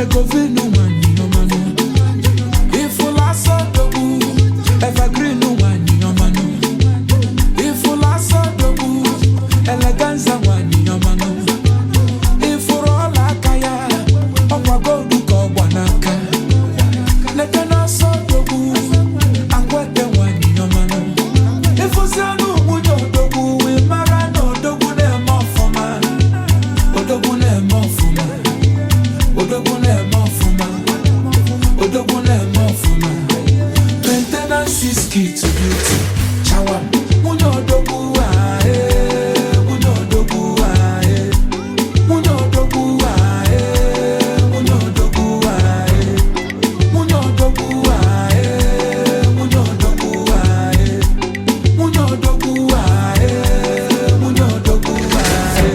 Shegovinu wani omano. Ifula so dogu, evergreen wani omano. Ifula so dogu, eleganza wani omano. Ifurola kaya, okwa godu ko wanaka. Nekana so dogu, akwete wani omano. Ifuzianu mujo dogu, imara no dogu ne mofoma. Odogu ne mofoma. Odogune mofuma, odogune mofuma. Maintenance is key to beauty. Chawa, munyo odogu ae, munyo odogu ae, munyo odogu ae, munyo odogu ae, munyo odogu ae, munyo odogu ae, munyo odogu ae, munyo odogu ae.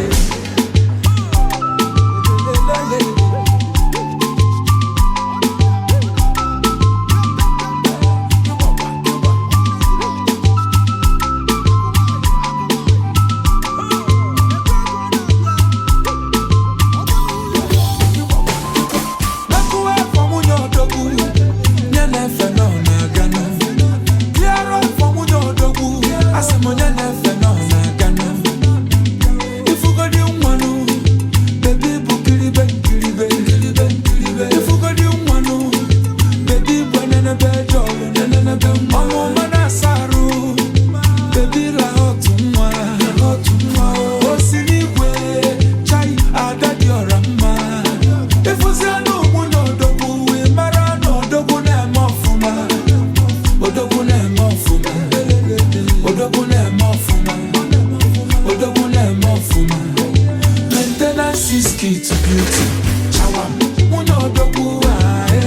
Maintenance is key to beauty. Chawa, munyo dogu ae,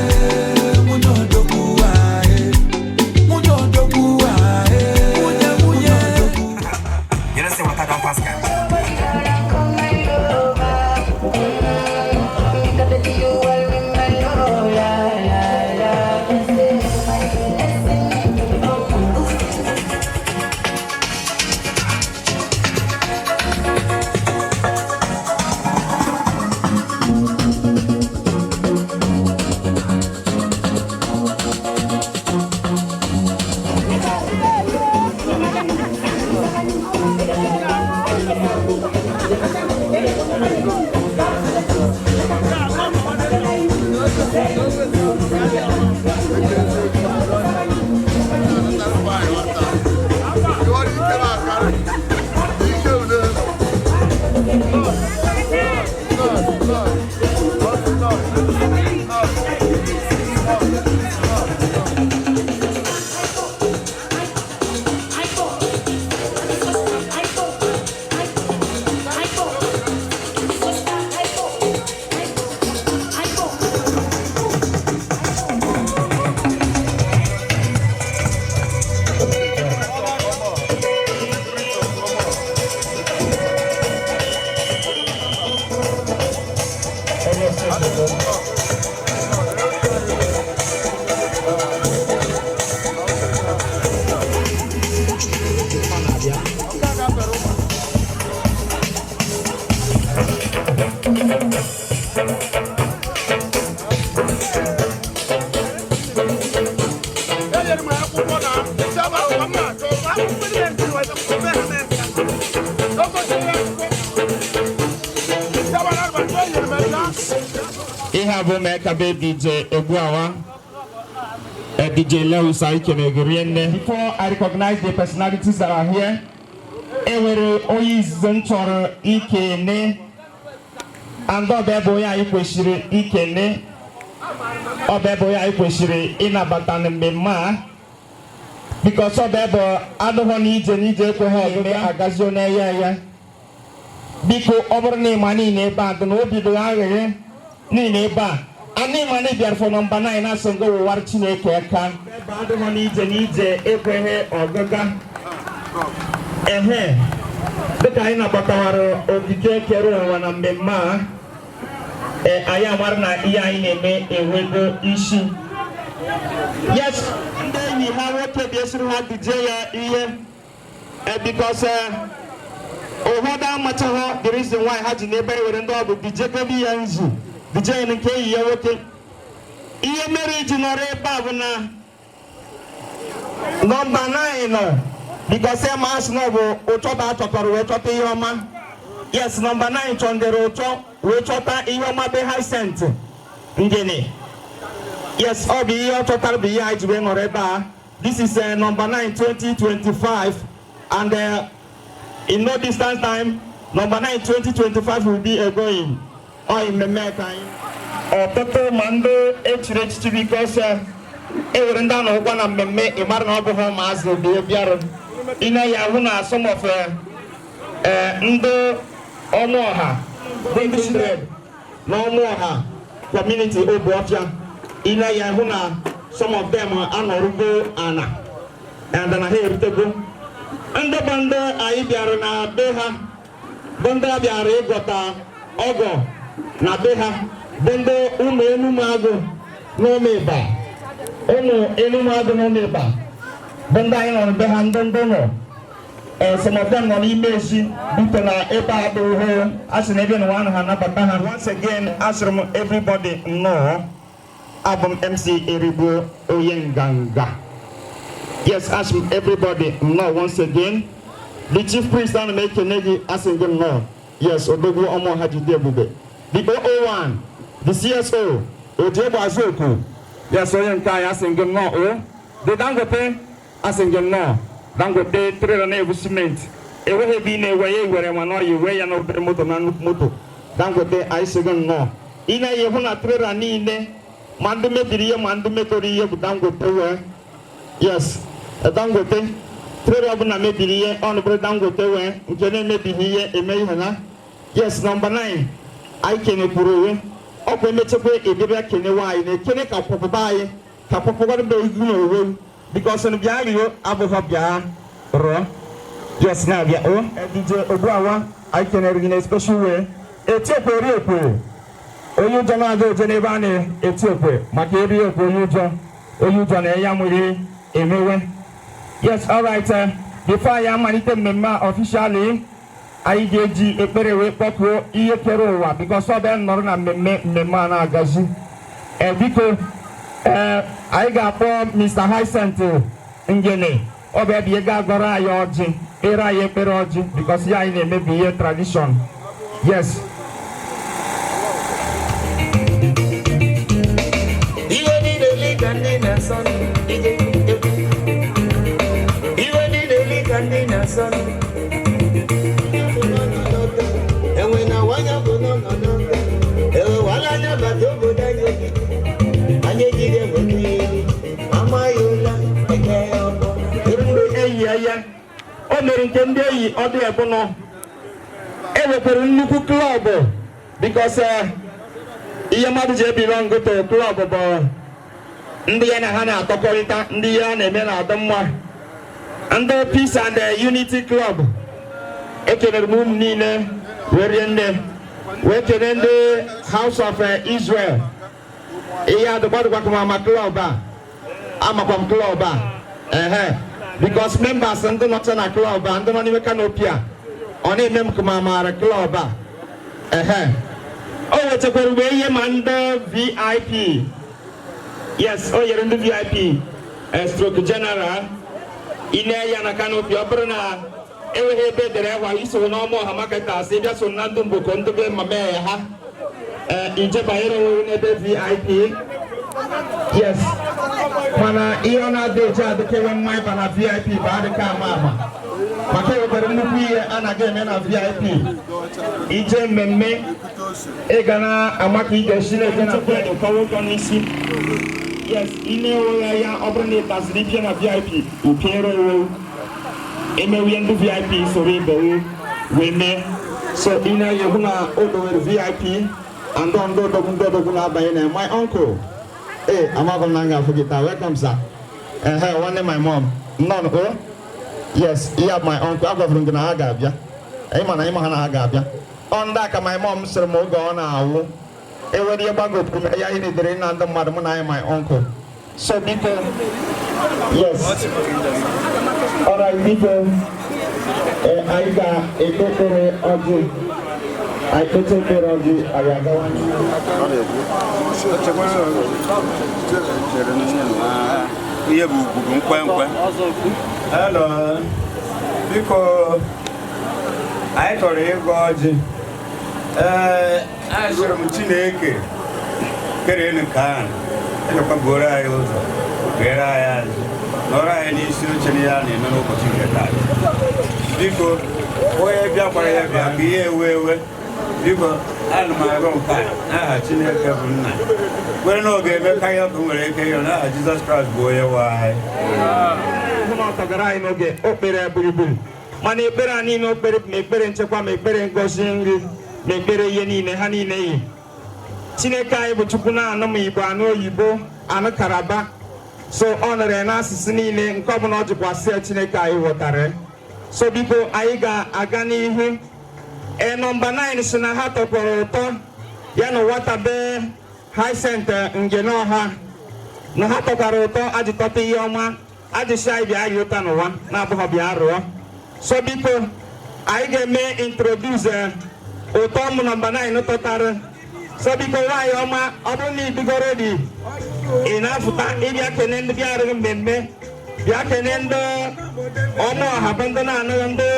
munyo dogu ae, munyo dogu ae, munyo dogu. You don't say what I don't pass, guys. Emeka DJ Eguawa, DJ Lewis Chinyere. Before I recognize the personalities that are here, Ewere Oyizen Choro Ikene, and Obeboya Ikweshire Ikene, Obeboya Ikweshire Inabatan Mema, because Obebo Adon needs a need to have me Agazone Yaya. Biko Oberni Mani Neba, the Nobi Duare, Nineba. Ani mani biar for number 9 na songo war Chineke kan bado mani je ekwehe ogaga beka ina batawaro ogije kero wana memma aya warna iya ineme ewego ishi. Yes, and then we have what the DJ here because Ohoda Mataho, the reason why Haji Nebe were in the DJ Kabi Yanzu. the Jane and Kay, you're okay. Ihe mere iji nọrọ ebe a bụ na nọmba 9 because masị na bụ ụchọta achọtara wee chọta ihe ọma. Yes, nọmba 9 chọndere ụchọ wee chọta ihe ọma be Hyacinth ngene. Yes, ọ bụ ihe ọ chọtara bụ ihe anyị ji wee nọrọ ebe a. This is number 9 2025 and in no distance time number 9 2025 will be going on Emeka. Ọtụtụ ma ndị echiri echichi because ewere ndị anọ ụgwọ na mmemme ịmara na ọ bụ ha maazị obi bịara ine ya hụ na some of ndị ọnụ ọha ndị hundred na ọnụ ọha community Obuofia ine ya hụ na some of them anọrụgo ana and na ha erutego ndị bụ ndị anyị bịara na be ha bụ ndị a bịara ịgọta ọgọ na be ha bụ ndị ụmụ Enumagụ n'Omeba ụmụ Enumagụ n'Omeba bụ ndị anyị nọ be ha ndị nọ some of them nọ n'ime ezi bute na ebe a bụ hụ asị na ebe na nwa ha nabata ha. Once again asịrị m everybody nnọọ abụ m MC Erigbo onye nganga. Yes, ask everybody nnọọ once again. The chief priest ana m ekene gị asị gị nnọọ. Yes, odogwu ọmụ ha jide ebube. The 001, the CSO, Ojegbo Azoku. Yes, onye nke anyị asị gị nnọọ o. The Dangote asị gị nnọọ. Dangote trailer na-ebu cement. Enweghị ebe ị na-ewe ya ewere ma nọ ya ewe ya n'obere moto na nnukwu moto. Dangote anyị sị gị nnọọ. Ị na-eyi hụ na trailer niile ma ndị mebiri ihe ma ndị metọrọ ihe bụ Dangote wee. Yes, Dangote trailer ọbụla mebiri ihe ọnụ bụrụ Dangote wee nke na-emebighị ihe eme ihe na. Yes, number 9 anyị kenekwuru onwe ọkwa emechekwa edebe kenewe anyị na-ekene ka kwụpụba anyị ka kwụpụgọdụbe igu na owe because bịa rịọ abụghọ bịa rụọ. Yes, na-abịa o DJ Ogbuawa anyị kenere gị na special way etiekwe eri ekwe onye ụjọ na-aga oje n'ebe a na-eti ekwe maka eri ekwe onye ụjọ na ya nwere emewe. Yes, all right, before anyị amalite mmemme officially anyị ga-eji ekpere wee kpọkuo ihe kere ụwa because ọ bụ nọrọ na mmemme a na-agazi. Biko anyị ga-akpọ Mr. Hyacinth ngene ọ bụ ebe ga-agọrọ anyị ọjị kpere anyị ekpere ọjị because ya anyị na-emebi ihe tradition. Yes. O mere nke ndị eyi ọdụ ebụnọ ewekwere nnukwu klọb because ihe mmadụ ji belong to klọb bụ ndị ya na ha na-atọkọrịta ndị ya na-eme na-adọ mma. Ndị Peace and Unity Club ekelere m unu niile were nne wee kene ndị House of Israel ihe adụgbadụgbakwa ma klọb a amakwa m klọb a because members ndị nọcha na klọb a ndị nọ n'ime canopy a ọ na-eme m kuma maara klọb a o wetekwara mgbe ihe ma ndị VIP. Yes, o nyere ndị VIP stroke general ine ya na canopy ọ bụrụ na enweghị ebe edere ewa iso n'ọmụ ọha marketers ịbịa so na ndị mgboko ndị be mama ya ha ije banyere onwe n'ebe VIP. Yes, mana ihe ọ na-adị eji adịkewe mmanya ba na VIP bụ adịka ama maka ewebere nnukwu ihe a na-aga eme na VIP ije mmemme ịga na amaka ije esi na-eje na bed kọwa ụgwọ n'isi. Yes, ine onwe ya ọ bụrụ na ịtasịrị ipie na VIP upiere owo emewe ndị VIP soro ibe wee mee so ine ya hụ na o dowere VIP and ndị odogwu na-abanye na my uncle. Hey, I'm not going to forget. Welcome, sir. Hey, one day my mom. No, no. Yes, he have my uncle. I'm going to Agabia. Hey, man, I'm going to Agabia. On that, my mom said, "Mo go now." Hey, when you back up, I need to run under my uncle. So people, yes. All right, people. I got a couple of I put a bit of the hello, because I told you, God, I saw Chinyere, carrying a can, and a Pagora, where I am. Nora any Chinyere, no opportunity. Because where Japa be away, because I'm my own kind. Chinyere, well, no, they make I up to Jesus Christ, boy, why? Mani pera ni no pere me pere nchekwa me pere ngosingi me pere yeni ne hani ne Chineke bụ Chukwu na anụ m Igbo anụ oyibo anụ Karaba so honor na asịsị niile nke ọbụla ọ jikwasị Chineke anyị wọtara so biko anyị ga-aga n'ihu number 9 si na ha tọkpọrọ ụtọ ya na Watabe High Center Ngenoha na ha tọkwara ụtọ ajitọta ihe ọma ajịsha bịa anyị ụta n'ụwa na-abụghị bịa rụọ so biko anyị ga-eme introduce ụtọ m number 9 tọtara so biko nwaanyị ọma ọ bụrụ na ibigoro dị ị na-afụta ịbịa kene ndị bịara mmemme bịa kene ndị ọmụ ọha bụ ndị na-anụ ndị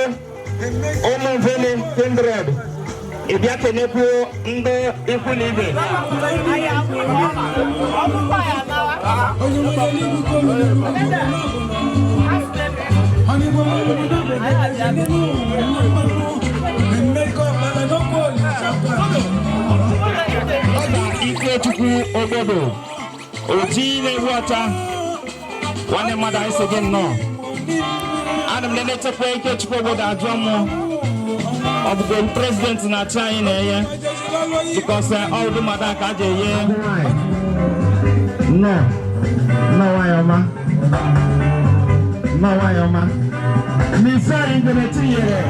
ụmụ mveli kindred ịbịa kenekwuo ndị ikwu na ibe Ikechukwu obodo oji na-ewu ọcha nwanne mmadụ anyị si gị nnọọ ana m na-echekwa Ikechukwu obodo ajụọ m ọ bụgo prezidenti na-achị anyị na-enye because ọdụ mmadụ aka a ga-enye nwayọma n'ise anyị ngere Chinyere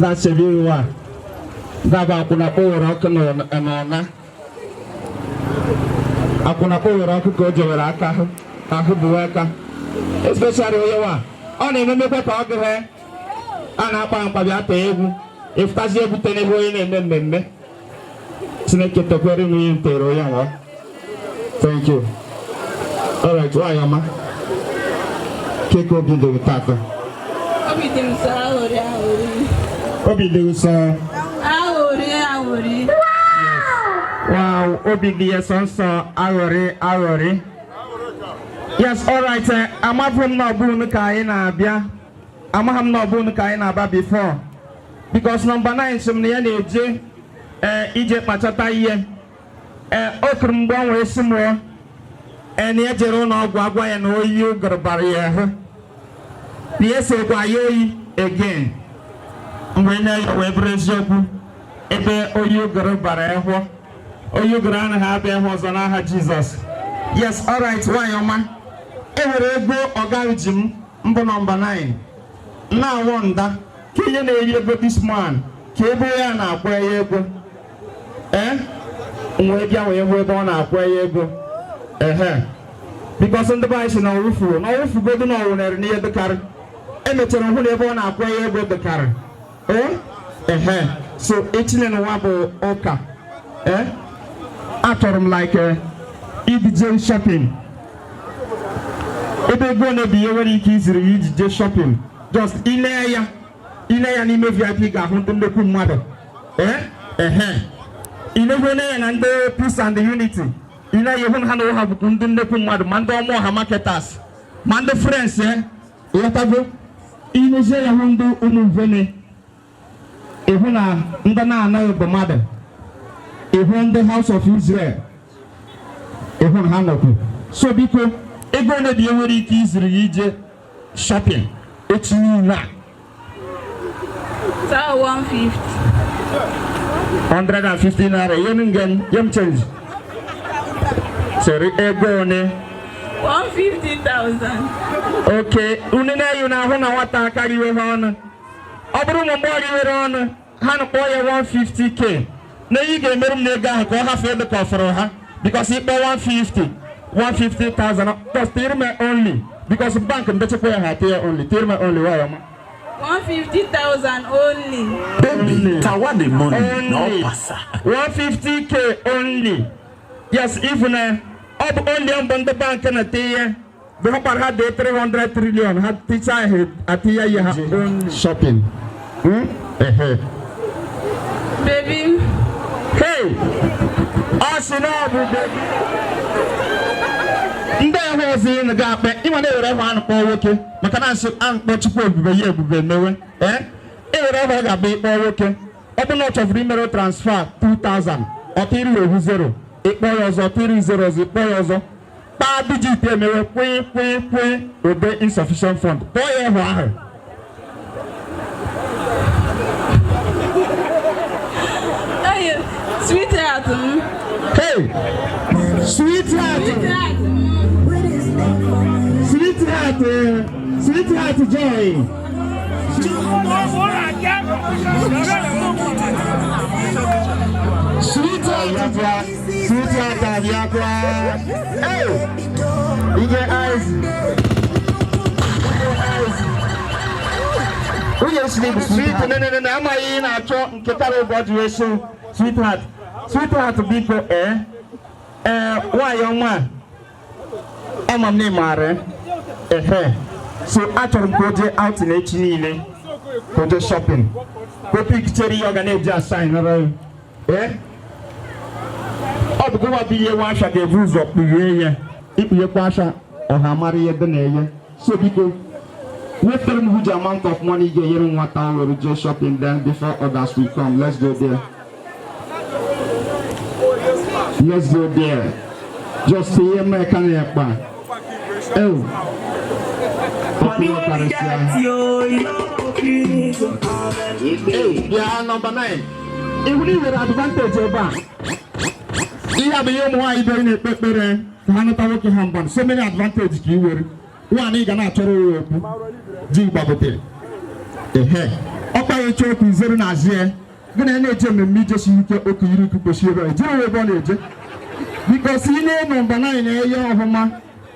That's a view. Dava kuna pora kana akuna pora ko jowera ka buweka especially yawa ona me ko ta ogre ana pa bia ta egwu iftazi egwu tene ho ine mmemme Chineke tokwere m ihe ntero ya nwa. Thank you. All right, why am I? Keko obi dị tata. Obi dị m sọ ahụrị. Obi dị sọ. Ahụrị. Wow, obi dị ya sọ ahụrị. Yes, all right. Amaghị m na ọ bụrụ ka anyị na-abịa. Amaghị m na ọ bụrụ ka anyị na-abịa before. Because number 9 sị m na ya na-eje ije kpachata ihe. O kụrụ mgbe ọ nwee si mụọ. Na ya jere ụlọ ọgwụ agwa ya na oyi ụgụrụ bara ya ahụ. Na ya sekwa ya oyi again. Mgbe na-eyi wee bụrụ eziokwu ebe oyi ụgụrụ bara ya hụ. Oyi ụgụrụ anaghị abịa hụ ọzọ n'aha Jizọs. Yes, all right, nwanyị ọma. Enwere ego ọga ji m mbụ nọmba 9 na-awọ nda ka ihe na-eri ego this man ka ebe ya na-akwa ya ego nwe bịa wee hụ ebe ọ na-akwa ya ego because ndị be anyị si na ọwụfugodu na ọwụnere n'ihe dịkarị emechara hụ na ebe ọ na-akwa ya ego dịkarị so etinye n'ụwa bụ ụka achọrọ m like idije shopping ebe ego na-ebi ihe nwere ike iziri ya ijije shopping just ile ya n'ime VIP ga-ahụ ndị nnekwu mmadụ ilehone ya na ndị peace and unity ile ya hụ ha na ụha bụ ndị nnekwu mmadụ ma ndị ọmụ ọha marketers ma ndị friends ịghọtago ilezie ya hụ ndị ụmụ mvene ịhụ na ndị na-anaghị bụ mmadụ ịhụ ndị House of Israel ịhụ na ha nọkwu so biko ego ole dị nwere ike iziri ya ije shopping echi niile a 150 naira yem change sorry ego one 150,000. okay unu na-eyi na-ahụ na nwata akarịwe ha ọnụ ọ bụrụ ma mgbe ọ riwere ọnụ ha na kpọọ ya 150k na ị ga-emerụ m n'ego ahụ ka ọ hafee dị ka ọ fọrọ ha because ikpe 150,000 just tell me only because bank ndechekwa ya ha ya only tell me only why am 150,000 only. Only. Tawa the money, Only. no pasa. 150k only. Yes, even only on the bank and a day. The hopper had the 300 trillion. Had teacher at the shopping. Baby. Hey, Arsenal, baby. Ndị ahụ ozi ị ga-akpe ịma na ewere ahụ anụkpọ nwoke maka na asị anụkpọ chukwu ebube ya ebube mewe ewere ahụ ọ ga-abụ ịkpọ nwoke ọ bụ na ọ chọfuru imere transfer 2,000 ọtịrị ehu 0 ịkpọ ya ọzọ ọtịrị 0 ọzọ ịkpọ ya ọzọ kpaa digit emewe kwee ode insufficient fund kpọọ ya ịhụ ahụ Sweetheart. Hey, sweetheart. Sweetheart Joy. Sweetheart Aviagra. Hey, you get eyes. Who you sleep sweet? No. I'm in a chop. Kettle graduation. Sweetheart biko why young man? I'm a name mare. So achọrọ m ka o jee out n'echi niile ka o jee shopping ka o picture ihe ọ ga na-eji assign ọ bụ gụwa bụ ihe nwa asha ga-ebu ụzọ kpughee ya ikpughekwa asha ọha mara ihe dị na-eye so biko wetara m huge amount of money ị ga-enyere nwata o were jee shopping then before others will come. Let's go there. Just see Emeka na-ekpa. Oh. Yeah, number 9. Even if there advantage ebe a. Ihe bụ ihe ụmụ nwaanyị bere na-ekpe ekpere ka ha nụta nwoke ha mba. So many advantage ka ị were. Nwaanyị ị ga na-achọrọ ya okwu. Ji gbagotere. Ọkpa ya eche okwu izere na azie. Gị na-eje mmemme ijesi ike oke yiri ikuku kwesị ebe a. Jiri ebe ọ na-eje. Because ị na-eme number 9 na-eyi ọhụma.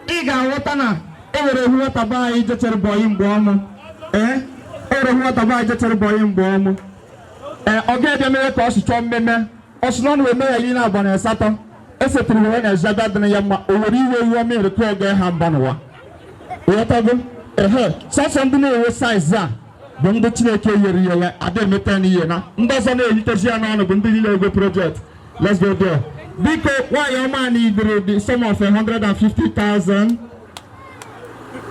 Ị ga-aghọta na ewere ehu nwataba anyị jechere bọyị mgbe ọmụ ewere ehu nwataba anyị jechere bọyị mgbe ọmụ ọ ga-ebịa mere ka ọ si chọọ mmemme Osman we may alina bana sato. Ese triwe na jada dana yamma owori we me record ga hambanwa. Otago so something we size za. Bondo Chineke yeri ya ade metani yena. Ndaso na elitesi ana no bondo ile go project. Let's go there. Because why your man need the sum of 150,000.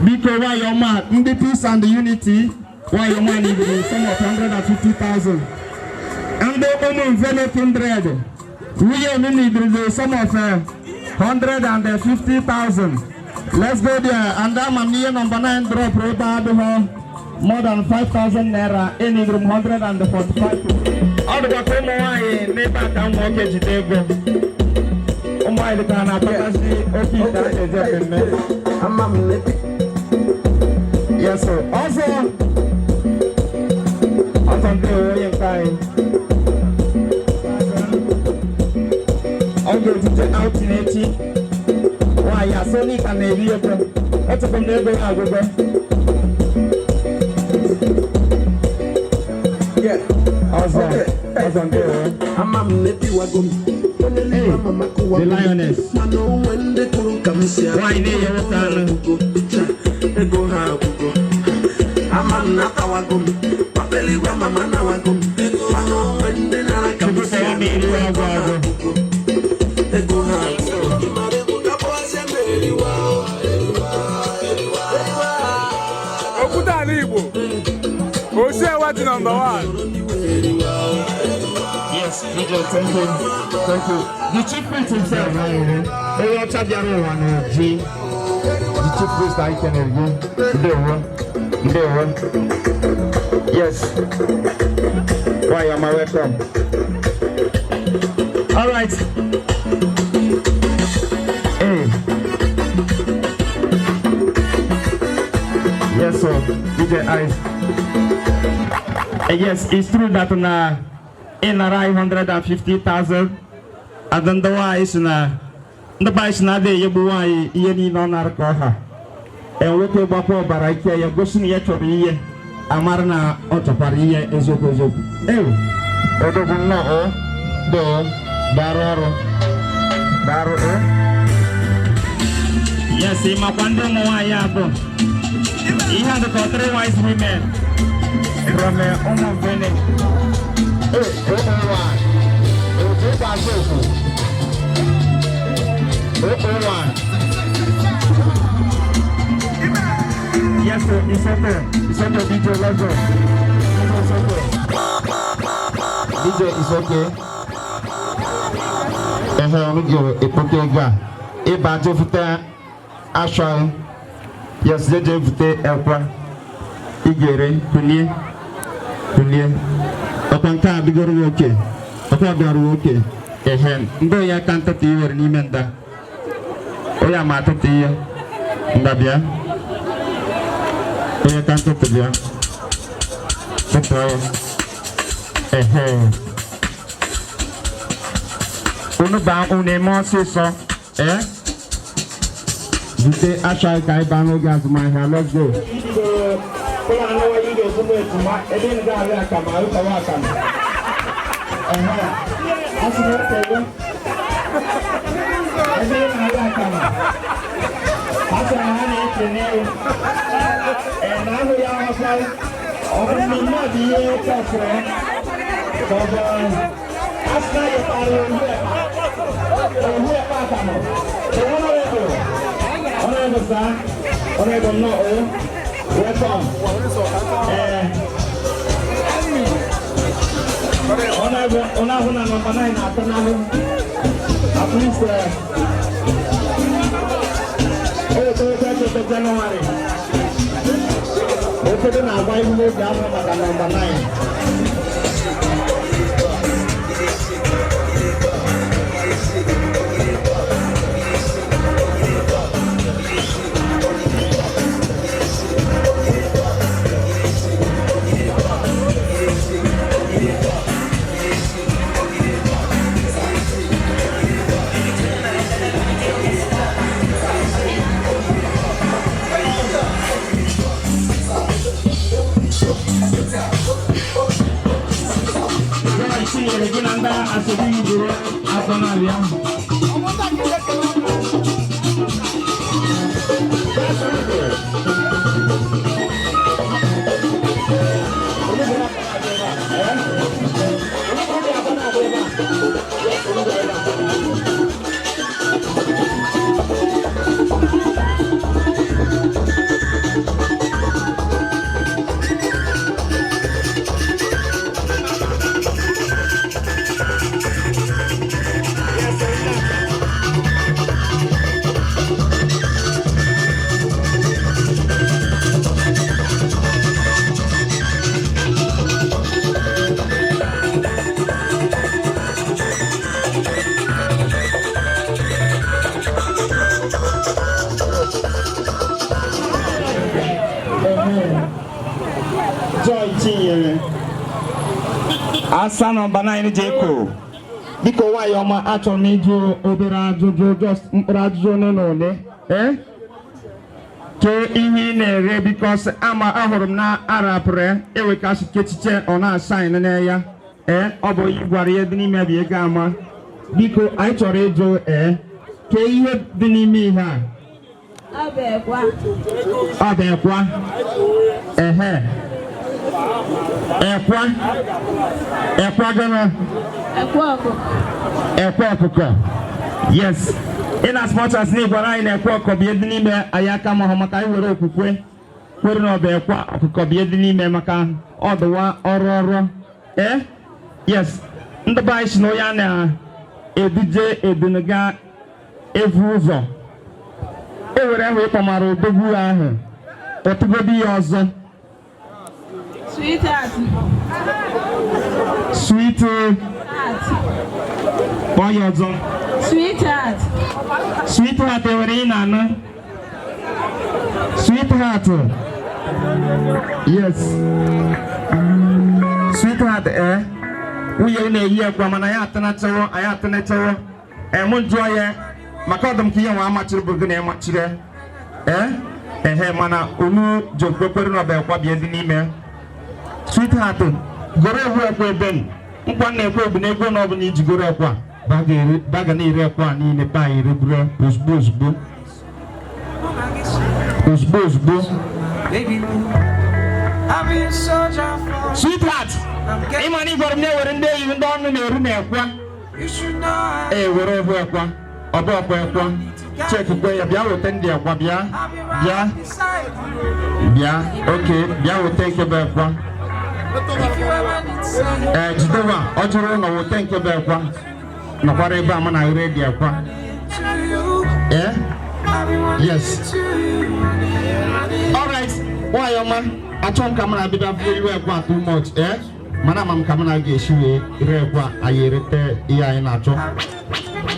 Because why your man in the peace and the unity, why your man need the sum of 150,000. And the woman envelope in bread. We only need the sum of 150,000. Let's go there. And I'm a number 9 drop road more than 5,000 naira in room 145. All the Bakomo neighbor can mortgage the oh my the can yes sir. Also the time. I'm going to the out in 80. Why ya so ni can be what's the neighbor I go there? Yeah. The lioness. Why need you What's number 1? Yes, thank you. Thank you. The chief priest himself, the chief priest I can yes. Why am I welcome? All right. Hey. Yes, sir. DJ Ice. Yes, it's true that in 150,000, and then the wise na the bice na de yabuai yeni non arcoha. And we go back over Baraka, your gushing yet to be Amarna Otoparia is your gozo. Oh, Odo do Barro. Yes, in my wonder Moayabo. He had the 3 wise women. From Omo Bene. Yes, sir, it's okay. It's okay, DJ, let's go. DJ, it's okay. Yes, DJ, Igere, Kunie. Okanka bigoro okay. Okabaru okay. Ndo ya kanta tiwer ni menda. Oya mata tiya. Ndabia. Oya kanta tiya. Seto. Uno ba unemo so. Dite asha kai bango gas my hair. Let's go. Ona number 9 atanahu. At least January. Okay, now why we move down number 9? asedi biro asana alia. Joy Chinyere asa nọmba 9 Jeko biko nwayọ ọma achọrọ m ịjụ obere ajụjụ just mkpụrụ ajụjụ one na one ke ihe ị na-ere bikos ama ahụrụ m na arapụrụ ewekasị kechiche ọ na-asaịn na ya ọ bụ gwara ihe dị n'ime bụ ego ama biko anyị chọrọ ịjụ ke ihe dị n'ime ihe a Ọ bụ ekwa. ọ bụ ekwa ekwa gana Ekwa ọkụkọ. ekwa ọkụkọ yes in as much as ni gwara anyị na ekwa ọkụkọ bụ dị n'ime anyị aka ma hụ maka anyị were okwukwe kwere na ọ bụ ekwa ọkụkọ bụ dị n'ime maka ọdụwa ọrụ yes ndị be anyị si na onye a na-eduje edunuga evu ụzọ ewere ahụ ịkpọmara odogwu ahụ otugodi ya ọzọ Sweetheart. Sweetheart. Kpọọ ya ọzọ. Sweetheart. Sweetheart ewere ị na-anụ. Sweetheart. Yes. Sweetheart nwunye na-eyi ekwa mana ya atụnachawo anyị atụnachawo mụ jụọ ya maka ọdụm ka ihe nwa amachiri bụ gị na ịmachiri mana unu jokwekwere na ọba ekwa bịa dị n'ime Sweetheart goro ewu ekwa ebe m nkwa na-ekwe ebu na ego na ọbụla iji goro ekwa baga na-ere ekwa niile pa ire buru ozugbo ozugbo Sweetheart ịma na ịgwara m na-ewere ndị enyi ndị ọnụ na-eru na ekwa were ewu ekwa ọba ọkwa ekwa chekikwe ya bịa weta ndị ekwa bịa oke bịa weta nkebe ekwa jidewa ọ jụrụ ụlọ weta nkebe ekwa nọkwara ebe a ma na ire dị ekwa yes alright nwanyị ọma achọ m ka m na-abịa bụ iwe ekwa too much mana ama m ka m na-aga-esi wee ire ekwa anyị erete ihe anyị na-achọ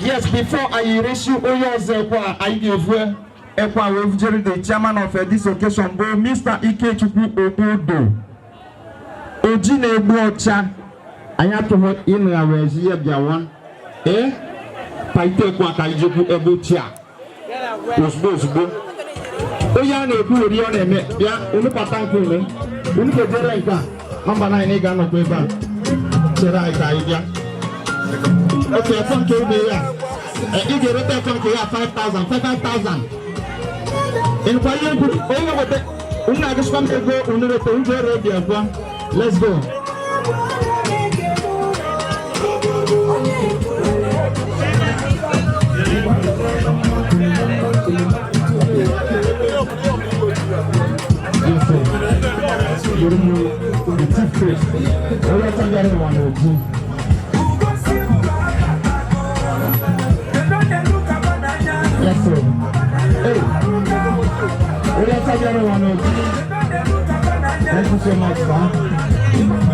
yes before anyị eresi onye ọzọ ekwa anyị ga-evu ekwa wee vujere the chairman of this occasion bụ Mr. Ikechukwu Obodo oji na-egbu ọcha anyị atụghị ịnụgha wee zi ya bịawa paite ekwa ka anyị jekwu ebe ochie a ozugbo onye a na-ekwu ori ọ na-eme bịa unu pata nke unu ga-ejere nke a nọmba 9 ị ga-anọkwa ebe a chere anyị ka anyị bịa oke efọ nke ube ya ị ga-erete efọ nke ya 5,000 ịnụkwa ihe nkwu onye weta unu na-agụsịkwa m ego unu rete unu ga-ere obi abụọ let's go Yes, sir. Hey, thank you so much, sir.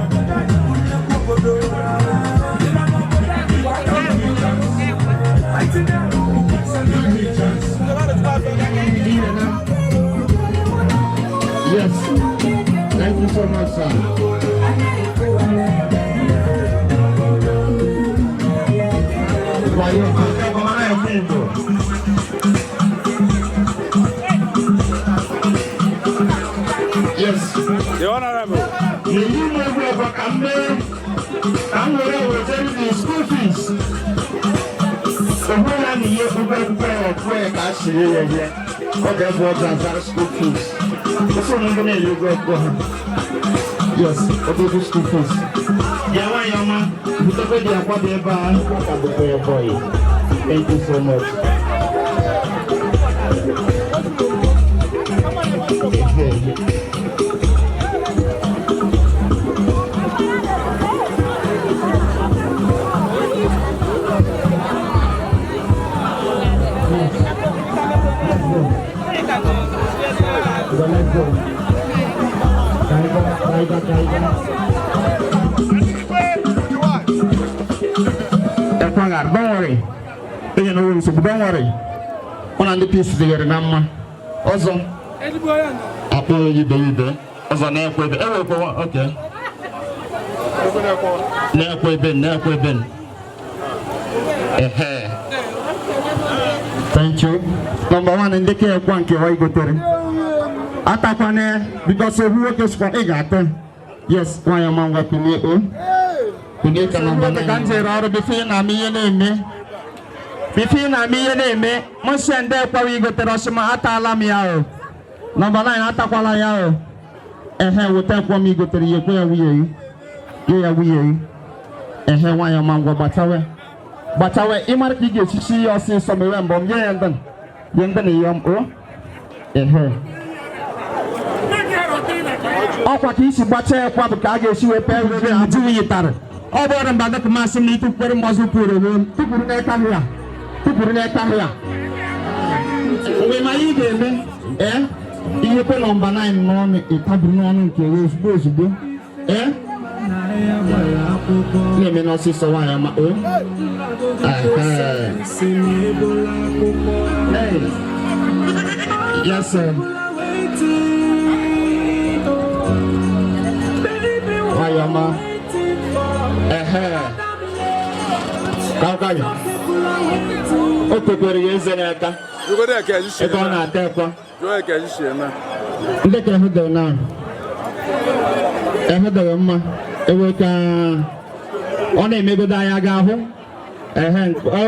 Yes, thank you so much, sir. Yes. The Honorable. The new member of the school school fees. When I'm here, we go to pray cash here. Okay, for transfer school fees. That's what I'm gonna do. Yes, okay, for school fees. Yawa, we talk about the boy. Thank you so much. Don't worry. Don't worry. One of the pieces together, Nama. Also, apology, baby. Also, never okay. Never been. Thank you. Number one, in the care of one, why go there? Atakwane, because we work is for Egate. Yes, why am I working here? We can number the country out between a million and me. Between a million and me, must send there for we go to Rosima Atalamia. Number 9, Atakwala Yao. And here will take for me go to the where we are. And here why am I go Batawe? Batawe, Imarki gets to see us in some rambom, yeah, and then young oh. And here. Apa kisi baca apa berkage siwe pergi aju yitar. Apa orang banyak masih itu pergi masuk purun. Tu purunnya kahya. Oke mai deh, ini pun lomba naik non itu berulang ke sebut, Ini menasi sawah mak Yes sir. Ayama, kau kaya. Oke pergi Emeka. Juga dia kaji sih. Itu nak apa? Juga kaji sih na. Inde kaya dah na. Dah amma. Emeka. Ona mego dah ya gahu.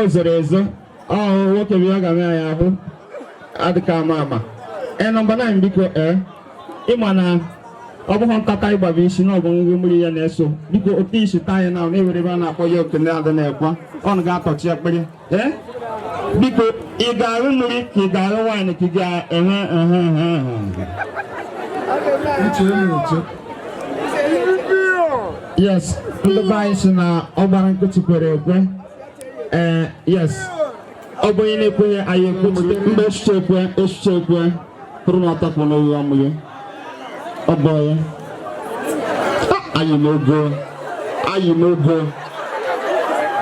Zerezo. Oke biar kami ya gahu. Ada kamama. Nombor 9 biko imana. Obo hon tatai ba bi sino bo ngumuri ya neso biko oti shi tai na ne were ba na ko yo kene ada na kwa on ga to chi akpere biko I ga ru muri ki ga ru wa ni ki ga Yes the bai sina obaran ko ti kwere ekwe yes obo ine kwe aye ko mbe shekwe puru na ta ko no yo amuye Oh boy, are you no good?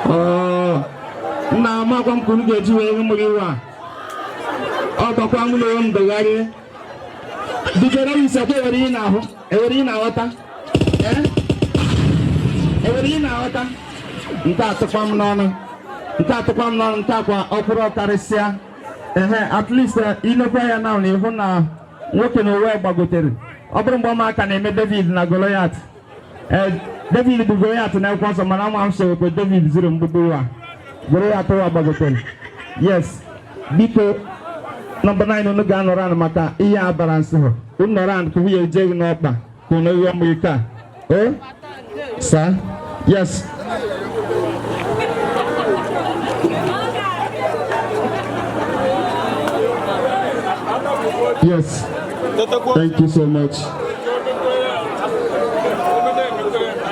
Oh, now my one couldn't get you any more. Oh, Papa, I'm going to the Did you know it's a very now? Every now, every now, that's a farm on. That's a farm on top of Opera Carissia. At least in a prayer now, you're working away by Obrum boma ka na David na Goliath. David bu Goliath na kwa so mana am so ko David zero mbubu wa. Goliath wa bagotel. Yes. Biko number 9 no ga no ran maka iya balance ho. No ran ko wiye je no ba. Ko no yo America. Sir. Yes. Yes. Thank you so much.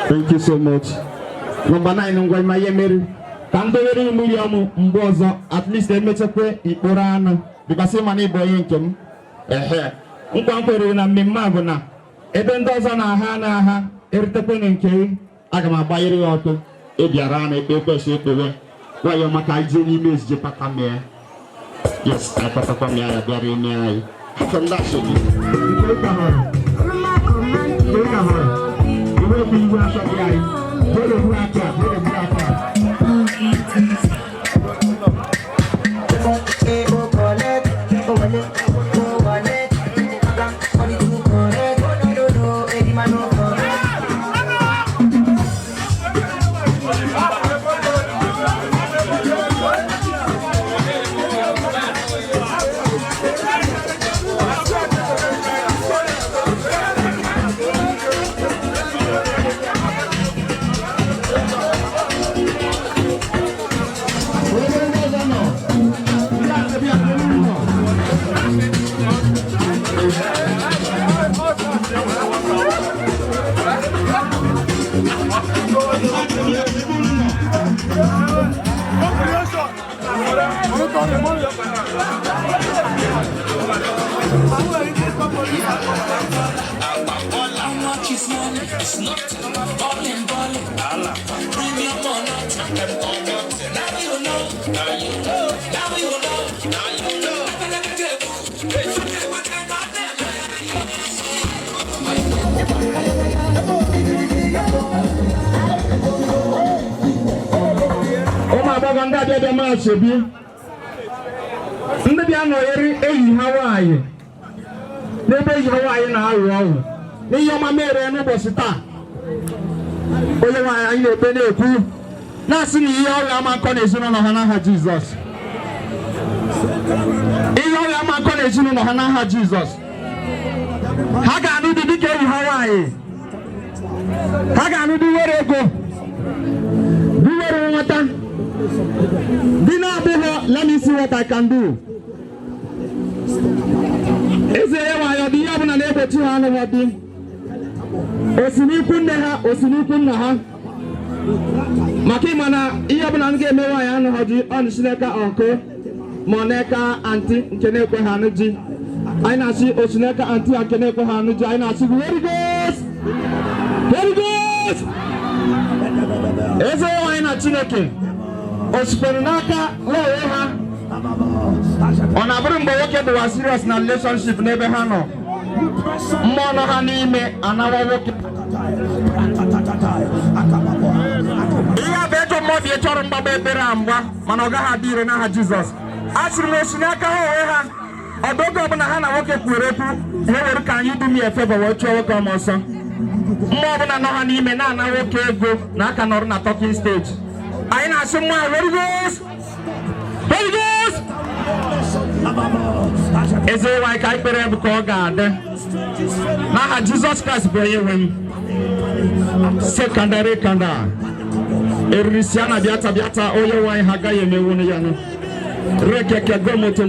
Thank you so much. Number 9 ngwa ma yemeri. Kando were miliamu mbozo at least emechekwe ikporana because mani boy nkem. Nkwa nkwere na mmemme bụ na ebe ndị ọzọ na ha eritekwe nke aga m agbayere ya ọtụ ebiara na ekpe kwesị ekpewe wayo maka ije n'ime ezije pata mee. Yes, I pata kwa mee ya bịara ime anyị. From that should be. Baganda de Marshabi. Ndị bịa nọyeri eyi Hawaii. N'ebe eyi Hawaii na-arụ ọrụ. N'ihe ọma mere n'ụbọchị taa. Onye nwaanyị anyị na-ekpe na-ekwu na-asị na ihe ọrịa ama nkọ n'ezinụlọ ha n'aha Jizọs. Ihe ọrịa ama nkọ n'ezinụlọ ha n'aha Jizọs. Ha ga-anụ dị dịka eyi Hawaii. Ha ga-anụ dị were ego. Dị were nweta. Let me see what I can do. Is there why the Yavan and able to handle what the Osinikunha, Osinikunha Makimana, Yavan and Game Mayan Haji on Shineka Uncle, Moneka, Auntie, Keneko Hanuji. I know see Oshineka, Auntie, and Keneko Hanuji. I know see very good. Very good. Is there why not Chineke? Ospenaka, Loha. On a brim boke do a serious relationship never hano. Mono hanime and our work. Iya beto modi e chorum babe beramba. Manoga hadire na Jesus. Asri Oshinaka Oha. Odogo bana hana woke kurepu. Here can you do me a favor? Watch your come also. Mobana no hanime na woke go. Naka nor na talking stage. I know someone very good. Very good. Is it like I better have called God? Now Jesus Christ be him. Secondary kanda. Erisiana biata oye wai hagaye me wonu yanu. Rekeke go moto.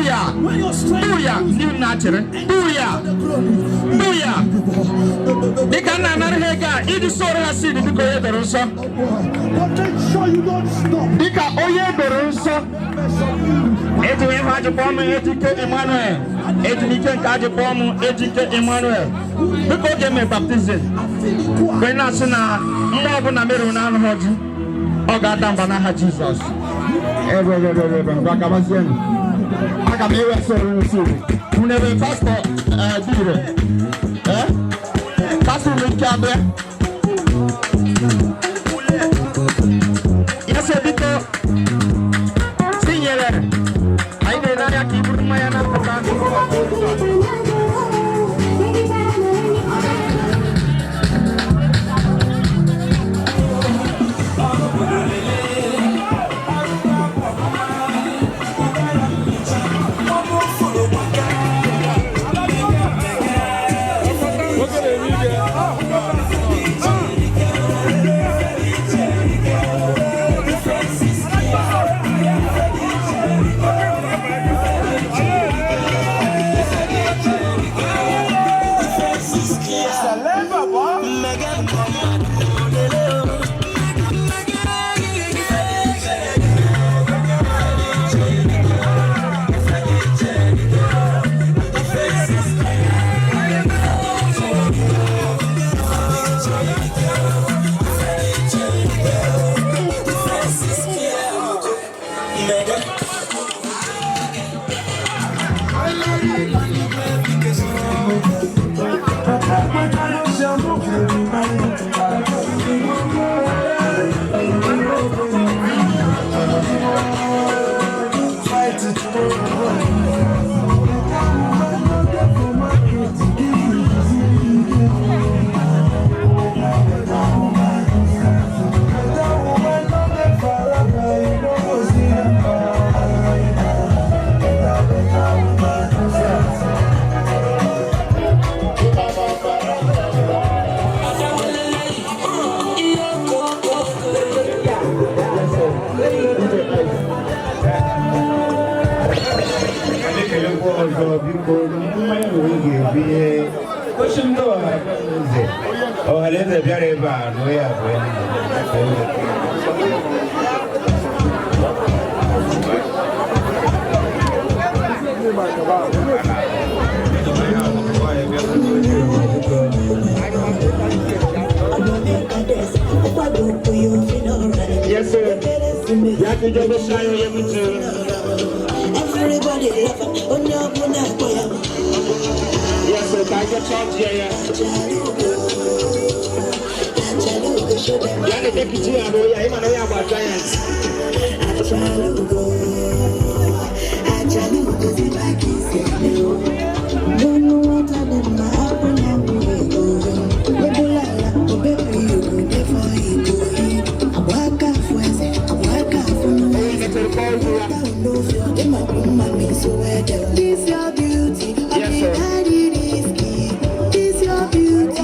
Booyah, new natural. Booyah. They can't hega. It is so racist to go ahead and so. But you don't stop. They can't oye beronso. Edwin had a bomb, educate Emmanuel. Edwin had a bomb, educate Emmanuel. Because they may baptism. When I say now, more than a million and hundred. Oh, God, damn, Banaha Jesus. I can hear so you never pastor dire. Pastor Mikabe. Yes, Emeka. Chinyere. I dey na ya ki buru maya na papa. Oh, I live the very bad. We are Yes, sir. Everybody love on your boy. Yes, sir. Tiger Church, yeah. Yeah, the deputy, I'm about giants. This your beauty, yes, sir. This your beauty.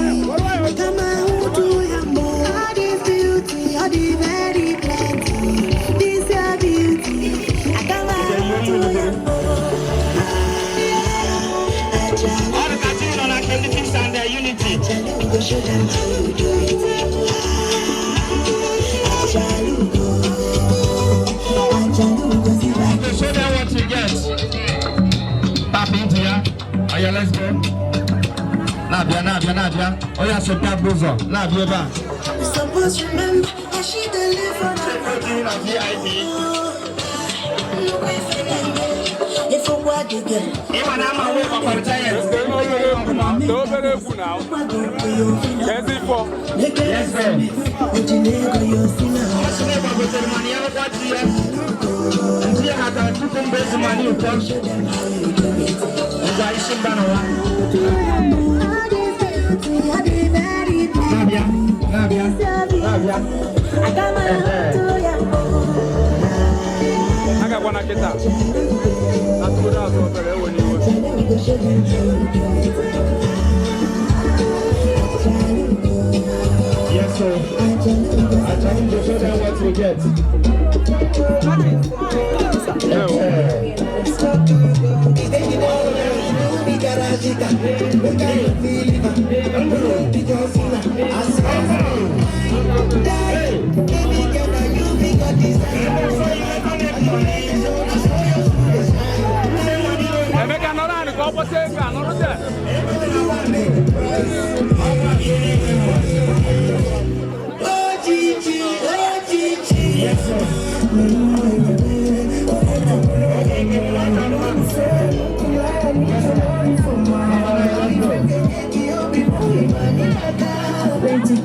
Come out to your more. This beauty, all the very plenty. This your beauty. Come out to your All the cartoons on activities and their unity. go show them how you do it. Okay, show them what you get. Tap into ya. Oh yeah, let's go. Nabia. Oh yeah, so tap goes on. Nabia ba. You're supposed to remember that she delivered. If I were to get Even I'm away from our giants. Yes, sir. What's the name of the money? I'm about to hear. And here I got two base money. Why is it done? Nabia. I got my heart to your I got one at that. That's what I was when you were. Yes, sir. I tell you to show them what we get. Emeka no run go for say no there. Yes, sir.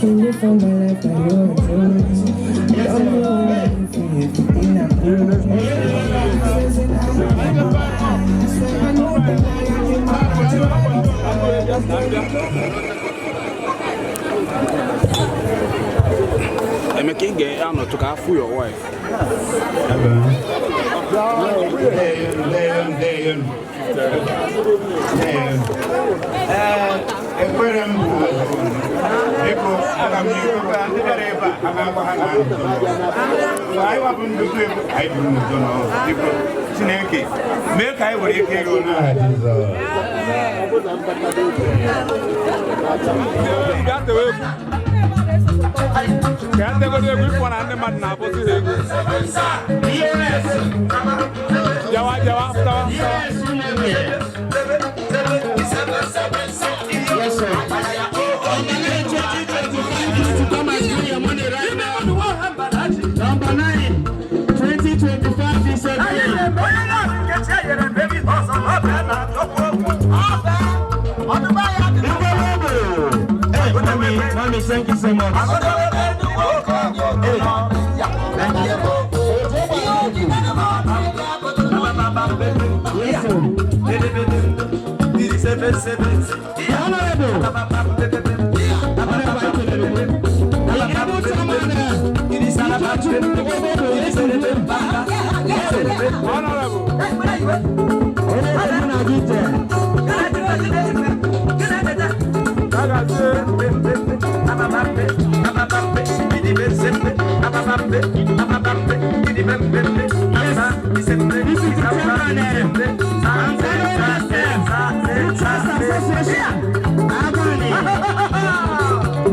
Can live for my life, I know Emeka get am to ka for your wife. Can't go to a good one and the man now. Jawa. Yes, sir. To come and give your money right now. Number 9, 2025 is a Mommy, thank you so much.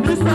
Mr.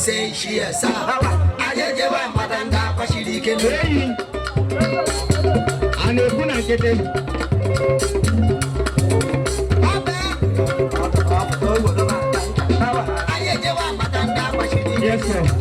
Say she is a I get one, but I'm not what she can do. And you're going to get it. Yes, sir.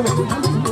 Let's go.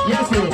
Yes, sir.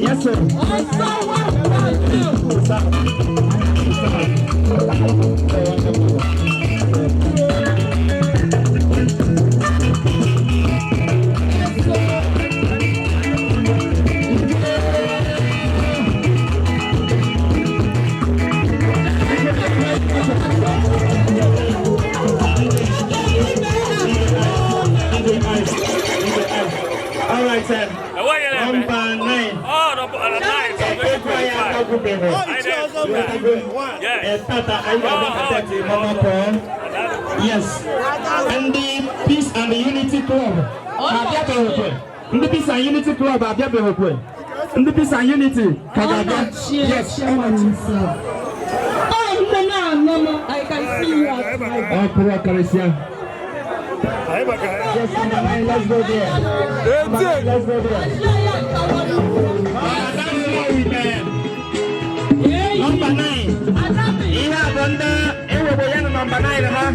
Yes, sir. All right, sir. Number 9. Oh, number 9. Yes. And the Peace and the Unity Club. And the Peace and Unity Club. And the Peace and Unity. Yes. I can see you at my back. Yes, number 9, let's go there. Let's go there. Number 9. Iya benda boyan number 9 ha.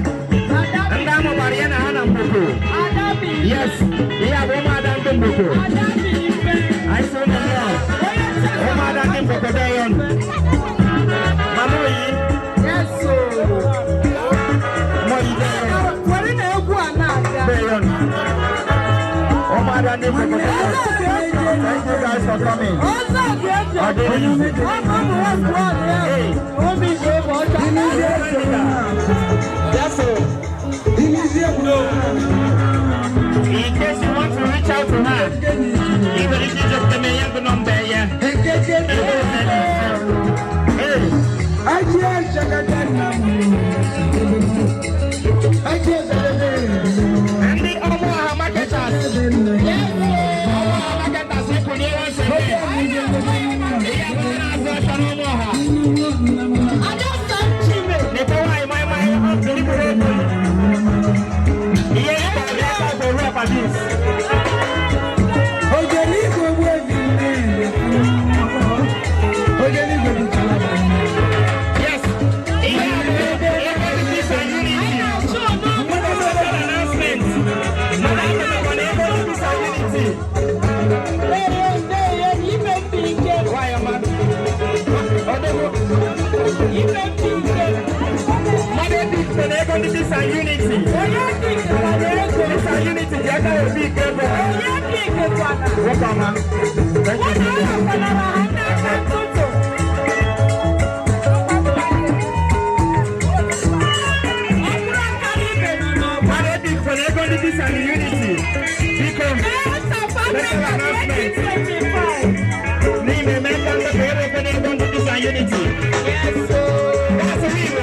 Anda mau varian hana buku. Yes. Iya boma ada buku. I saw the house. Boma ada buku dayon. Mamoi. Yes. Moi dayon. Wali na yoku anaka. Dayon. Boma ada buku dayon. Thank you guys for coming. In case you want to reach out to her, even if you just give me a number, yeah. And the Omaha marketers. Omaha marketers, This are unity. This are unity. The other will be welcome, man. Thank you. This are unity. Because special announcement. Name Emeka and the this are unity. Yes, sir. That's a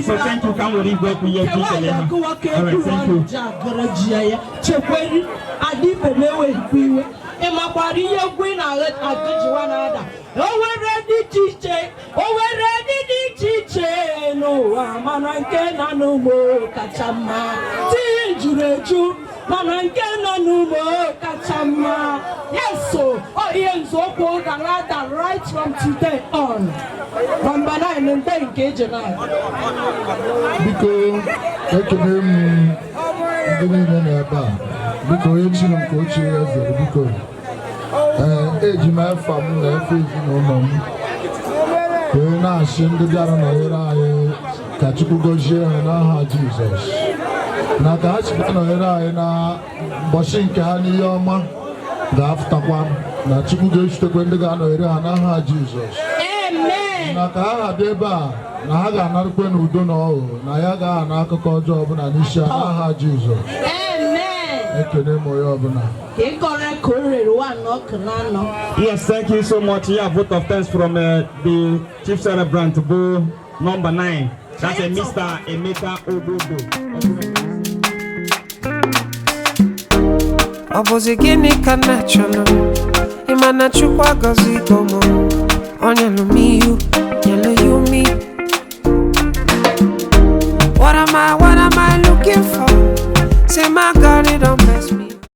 So thank you, can we go to your yes, so Ian's open the right from today on. Number 9 and 10 gauge now. Because I can because I'm coaching because age my family facing on them. Now send the Jarana Kachuko share and Jesus. Now that's na Boshin Kani Yoma, the after one. Now Chiku to Gwenda Gano Jesus. Amen. Naka deba naga narukwe n'udo n'ọhụ na ya ga n'akụkọ ọjọọ ọbụla n'isi n'aha Jizọs. Amen. Ekene mo ya ọbụla. Yes, thank you so much. Yeah, vote of thanks from the chief celebrant Bo number 9. That's a Mr. Emeka Obodo. Obozi gini kana chono imana chukwa gozi gomo onya no miu yellow you me. What am I looking for? Say my God it on